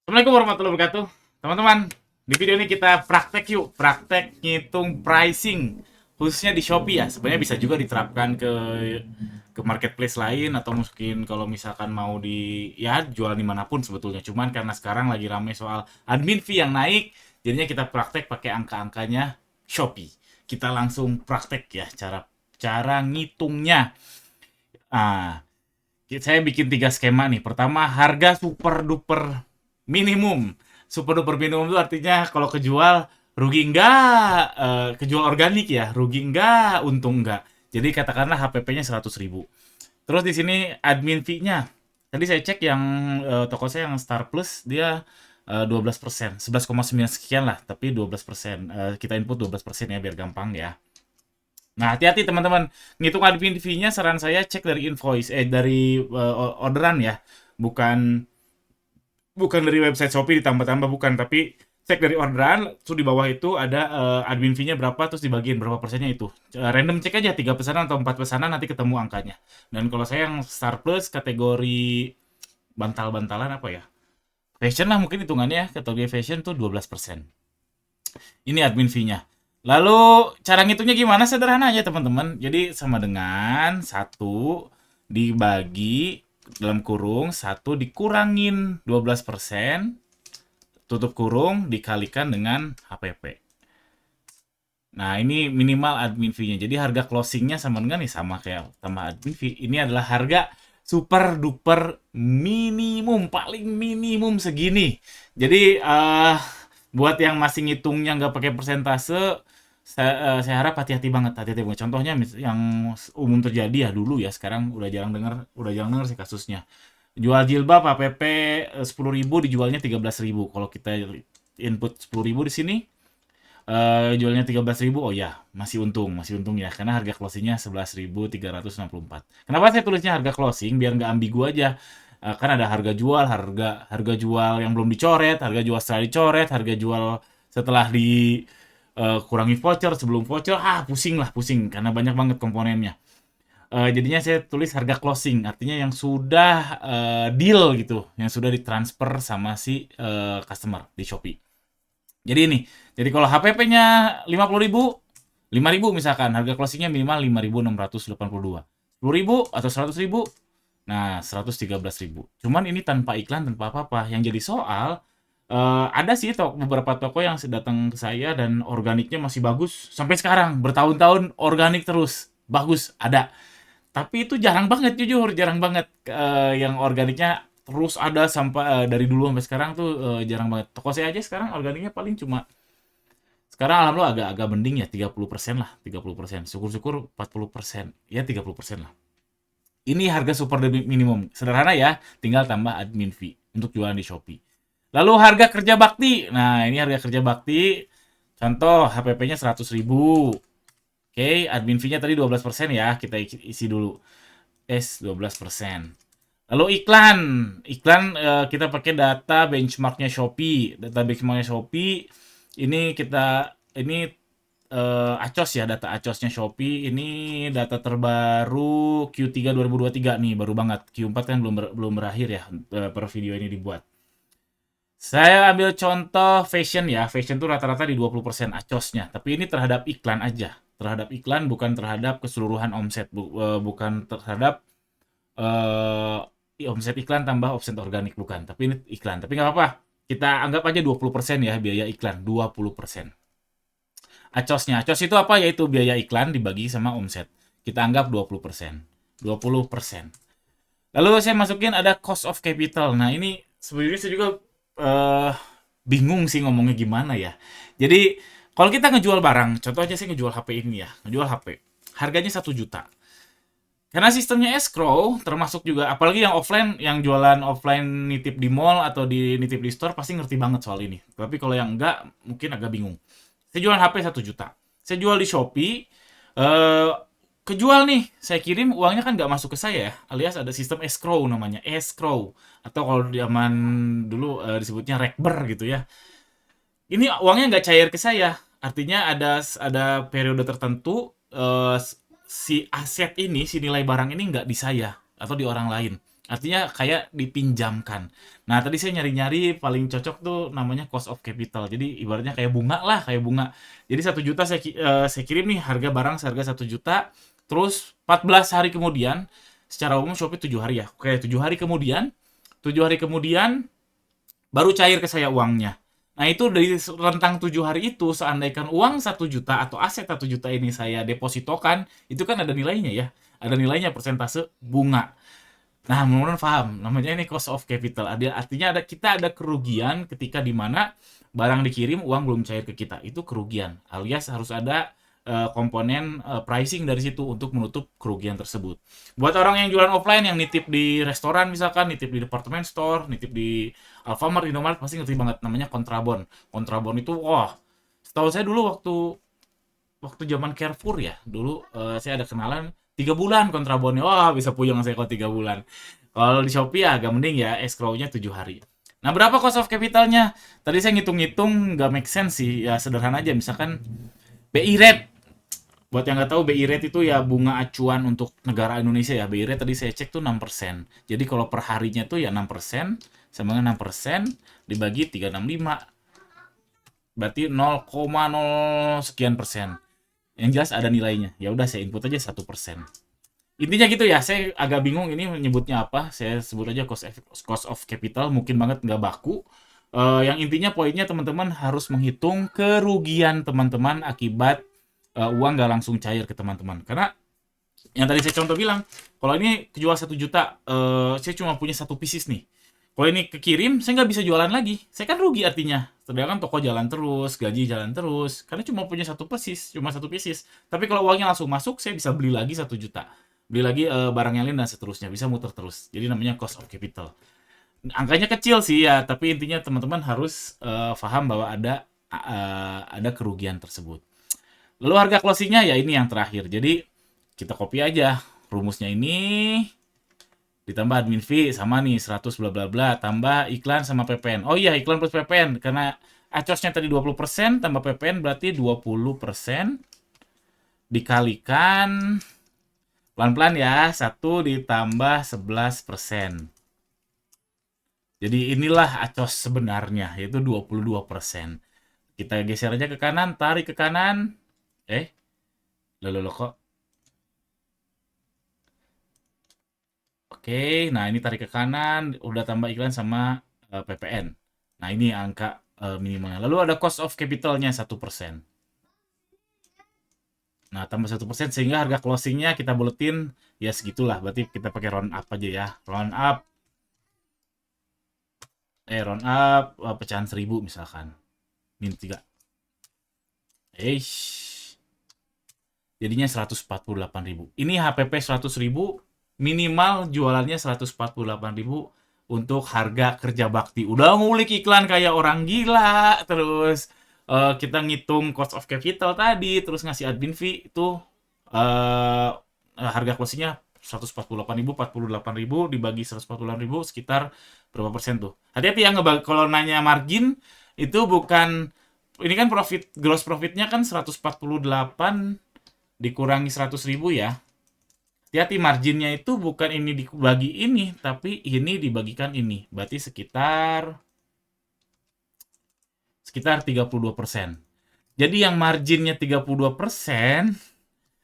Assalamualaikum warahmatullahi wabarakatuh. Teman-teman, di video ini kita praktek yuk. Praktek ngitung pricing. Khususnya di Shopee ya. Sebenarnya bisa juga diterapkan ke marketplace lain. Atau mungkin kalau misalkan mau ya jual dimanapun sebetulnya. Cuman karena sekarang lagi rame soal admin fee yang naik. Jadinya kita praktek pakai angka-angkanya Shopee. Kita langsung praktek ya cara ngitungnya. Ah, saya bikin 3 skema nih. Pertama, harga super duper minimum. Super duper minimum itu artinya kalau kejual rugi enggak, kejual organik ya, rugi enggak, untung enggak. Jadi katakanlah HPP-nya 100.000. Terus di sini admin fee-nya. Tadi saya cek yang toko saya yang Star Plus dia 12%, 11,9 sekian lah, tapi 12%. Kita input 12% ya biar gampang ya. Nah, hati-hati teman-teman. Ngitung admin fee-nya saran saya cek dari invoice, dari orderan ya. Bukan bukan dari website Shopee ditambah-tambah, bukan, tapi cek dari orderan, terus di bawah itu ada admin fee-nya berapa, terus dibagiin berapa persennya itu. Random cek aja 3 pesanan atau 4 pesanan nanti ketemu angkanya. Dan kalau saya yang Star Plus kategori bantal-bantalan apa ya? Fashion lah mungkin hitungannya ya, kategori fashion tuh 12%. Ini admin fee-nya. Lalu cara ngitungnya gimana? Sederhana aja teman-teman. Jadi sama dengan satu dibagi dalam kurung, satu dikurangin 12%, tutup kurung, dikalikan dengan HPP. Nah, ini minimal admin fee-nya. Jadi harga closing-nya sama dengan nih, sama kayak tambah admin fee. Ini adalah harga super duper minimum, paling minimum segini. Jadi buat yang masih ngitungnya nggak pakai persentase, saya harap hati-hati banget, hati-hati banget. Contohnya yang umum terjadi ya dulu ya, sekarang udah jarang dengar sih kasusnya. Jual jilbab HPP 10.000 dijualnya 13.000. Kalau kita input 10.000 di sini, jualnya 13.000, oh ya, masih untung ya, karena harga closingnya 11.364. Kenapa saya tulisnya harga closing? Biar nggak ambigu aja. Kan ada harga jual, harga jual yang belum dicoret, harga jual setelah dicoret, harga jual setelah kurangi voucher, sebelum voucher, pusing lah, pusing, karena banyak banget komponennya. Jadinya saya tulis harga closing, artinya yang sudah deal gitu, yang sudah ditransfer sama si customer di Shopee. Jadi ini, jadi kalau HPP-nya 50.000, 5.000 misalkan, harga closingnya minimal 5.682. 10.000 atau 100.000, nah 113.000. Cuman ini tanpa iklan, tanpa apa-apa. Yang jadi soal, ada sih beberapa toko yang datang ke saya dan organiknya masih bagus. Sampai sekarang, bertahun-tahun organik terus. Bagus, ada. Tapi itu jarang banget, jujur, jarang banget. Yang organiknya terus ada sampai dari dulu sampai sekarang tuh jarang banget. Toko saya aja sekarang organiknya paling cuma sekarang alhamdulillah agak-agak mending ya 30% lah, 30%. Syukur-syukur 40%. Ya 30% lah. Ini harga super minimum. Sederhana ya, tinggal tambah admin fee untuk jualan di Shopee. Lalu harga kerja bakti. Nah, ini harga kerja bakti. Contoh HPP-nya 100.000. Oke, admin fee-nya tadi 12% ya. Kita isi dulu. 12%. Lalu iklan. Iklan kita pakai data benchmarknya Shopee. Data benchmarknya Shopee. Ini ACOS ya, data ACOS-nya Shopee. Ini data terbaru Q3 2023 nih, baru banget. Q4 kan belum berakhir ya per video ini dibuat. Saya ambil contoh fashion ya. Fashion tuh rata-rata di 20% ACOS-nya. Tapi ini terhadap iklan aja. Terhadap iklan, bukan terhadap keseluruhan omset. Bukan terhadap omset iklan tambah omset organik, bukan. Tapi ini iklan. Tapi nggak apa-apa. Kita anggap aja 20% ya biaya iklan. 20%. ACOS-nya. ACOS itu apa? Yaitu biaya iklan dibagi sama omset. Kita anggap 20%. 20%. Lalu saya masukin ada cost of capital. Nah, ini sebenarnya saya juga eh, bingung sih ngomongnya gimana ya. Jadi, kalau kita ngejual barang, contoh aja saya ngejual HP ini ya. Ngejual HP. Harganya 1 juta. Karena sistemnya escrow, termasuk juga, apalagi yang offline, yang jualan offline nitip di mall atau nitip di store, pasti ngerti banget soal ini. Tapi kalau yang enggak, mungkin agak bingung. Saya jual HP 1 juta. Saya jual di Shopee, eh, kejual nih, saya kirim, uangnya kan nggak masuk ke saya ya, alias ada sistem escrow namanya, escrow. Atau kalau zaman dulu disebutnya rekber gitu ya. Ini uangnya nggak cair ke saya. Artinya ada periode tertentu si aset ini, si nilai barang ini nggak di saya atau di orang lain. Artinya kayak dipinjamkan. Nah, tadi saya nyari-nyari paling cocok tuh namanya cost of capital. Jadi ibaratnya kayak bunga lah, kayak bunga. Jadi 1 juta saya kirim nih harga barang seharga 1 juta. Terus 14 hari kemudian, secara umum Shopee 7 hari ya. Oke, 7 hari kemudian baru cair ke saya uangnya. Nah, itu dari rentang 7 hari itu, seandainya uang 1 juta atau aset 1 juta ini saya depositokan, itu kan ada nilainya ya. Ada nilainya persentase bunga. Nah, mudah-mudahan paham. Namanya ini cost of capital. Artinya kita ada kerugian ketika di mana barang dikirim, uang belum cair ke kita. Itu kerugian. Alias harus ada komponen pricing dari situ untuk menutup kerugian tersebut. Buat orang yang jualan offline, yang nitip di restoran misalkan, nitip di department store, nitip di Alfamart, Indomaret, pasti ngerti banget namanya kontrabon. Kontrabon itu, wah, setahu saya dulu waktu waktu zaman Carrefour ya, dulu saya ada kenalan 3 bulan kontrabonnya. Wah, bisa puyeng saya kalau 3 bulan. Kalau di Shopee ya agak mending ya, escrow-nya 7 hari. Nah, berapa cost of capitalnya? Tadi saya ngitung-ngitung nggak make sense sih, ya sederhana aja. Misalkan BI rate. Buat yang nggak tahu, BI rate itu ya bunga acuan untuk negara Indonesia ya. BI rate tadi saya cek tuh 6%. Jadi kalau per harinya tuh ya 6%, sama dengan 6% dibagi 365. Berarti 0,0 sekian persen. Yang jelas ada nilainya. Ya udah saya input aja 1%. Intinya gitu ya, saya agak bingung ini menyebutnya apa. Saya sebut aja cost of capital, mungkin banget nggak baku. Yang intinya poinnya teman-teman harus menghitung kerugian teman-teman akibat uang nggak langsung cair ke teman-teman. Karena yang tadi saya contoh bilang, kalau ini kejual 1 juta, saya cuma punya 1 pieces nih. Kalau ini kekirim, saya nggak bisa jualan lagi. Saya kan rugi artinya. Sedangkan toko jalan terus, gaji jalan terus. Karena cuma punya 1 pieces, cuma 1 pieces. Tapi kalau uangnya langsung masuk, saya bisa beli lagi 1 juta. Beli lagi barang yang lain dan seterusnya. Bisa muter terus. Jadi namanya cost of capital. Angkanya kecil sih ya, tapi intinya teman-teman harus paham bahwa ada kerugian tersebut. Lalu harga closingnya ya ini yang terakhir. Jadi kita copy aja rumusnya ini, ditambah admin fee sama nih 100 bla bla bla, tambah iklan sama PPN. Oh iya, iklan plus PPN karena acosnya tadi 20% tambah PPN berarti 20% dikalikan pelan-pelan ya, 1 ditambah 11%. Jadi inilah acos sebenarnya, yaitu 22%. Kita geser aja ke kanan, tarik ke kanan. Loh kok. Oke, nah ini tarik ke kanan, udah tambah iklan sama PPN. Nah ini angka minimalnya. Lalu ada cost of capitalnya 1%. Nah tambah 1% sehingga harga closingnya kita buletin ya segitulah. Berarti kita pakai round up aja ya. Round up, pecahan 1000 misalkan. Min 3. Jadinya 148.000. Ini HPP 100.000, minimal jualannya 148.000 untuk harga kerja bakti. Udah ngulik iklan kayak orang gila, terus kita ngitung cost of capital tadi, terus ngasih admin fee itu harga closingnya 148.000, 48.000 dibagi 148.000 sekitar berapa persen tuh? Hati-hati ya kalau nanya margin itu bukan, ini kan gross profitnya kan 148 dikurangi 100.000 ya. Hati-hati marginnya itu bukan ini dibagi ini, tapi ini dibagikan ini. Berarti sekitar 32%. Jadi yang marginnya 32%,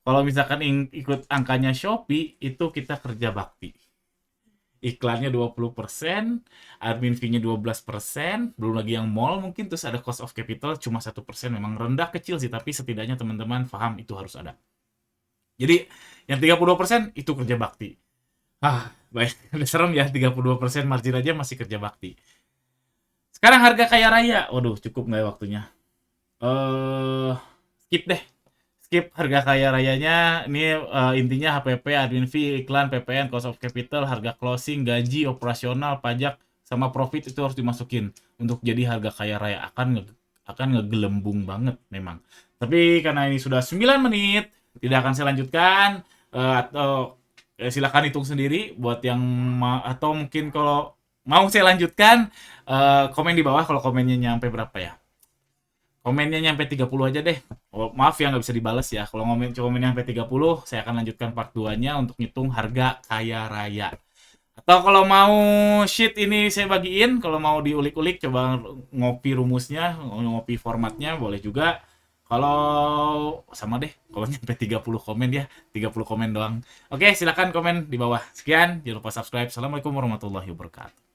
kalau misalkan ikut angkanya Shopee, itu kita kerja bakti. Iklannya 20%, admin fee-nya 12%, belum lagi yang mall mungkin, terus ada cost of capital cuma 1%. Memang rendah kecil sih, tapi setidaknya teman-teman paham itu harus ada. Jadi yang 32% itu kerja bakti. Baik, udah serem ya, 32% margin aja masih kerja bakti. Sekarang harga kaya raya. Waduh, cukup nggak ya waktunya? Skip deh. Skip harga kaya rayanya. Ini intinya HPP, admin fee, iklan, PPN, cost of capital, harga closing, gaji, operasional, pajak, sama profit itu harus dimasukin untuk jadi harga kaya raya. Akan ngegelembung banget memang. Tapi karena ini sudah 9 menit, tidak akan saya lanjutkan. Atau silakan hitung sendiri buat yang atau mungkin kalau mau saya lanjutkan, komen di bawah kalau komennya nyampe berapa ya. Komennya nyampe 30 aja deh. Maaf ya nggak bisa dibales ya. Kalau komen nyampe 30, saya akan lanjutkan part 2-nya untuk ngitung harga kaya raya. Atau kalau mau sheet ini saya bagiin, kalau mau diulik-ulik coba ngopi rumusnya, ngopi formatnya boleh juga. Kalau sama deh, kalau nyampe 30 komen ya, 30 komen doang. Oke, silakan komen di bawah. Sekian, jangan lupa subscribe. Assalamualaikum warahmatullahi wabarakatuh.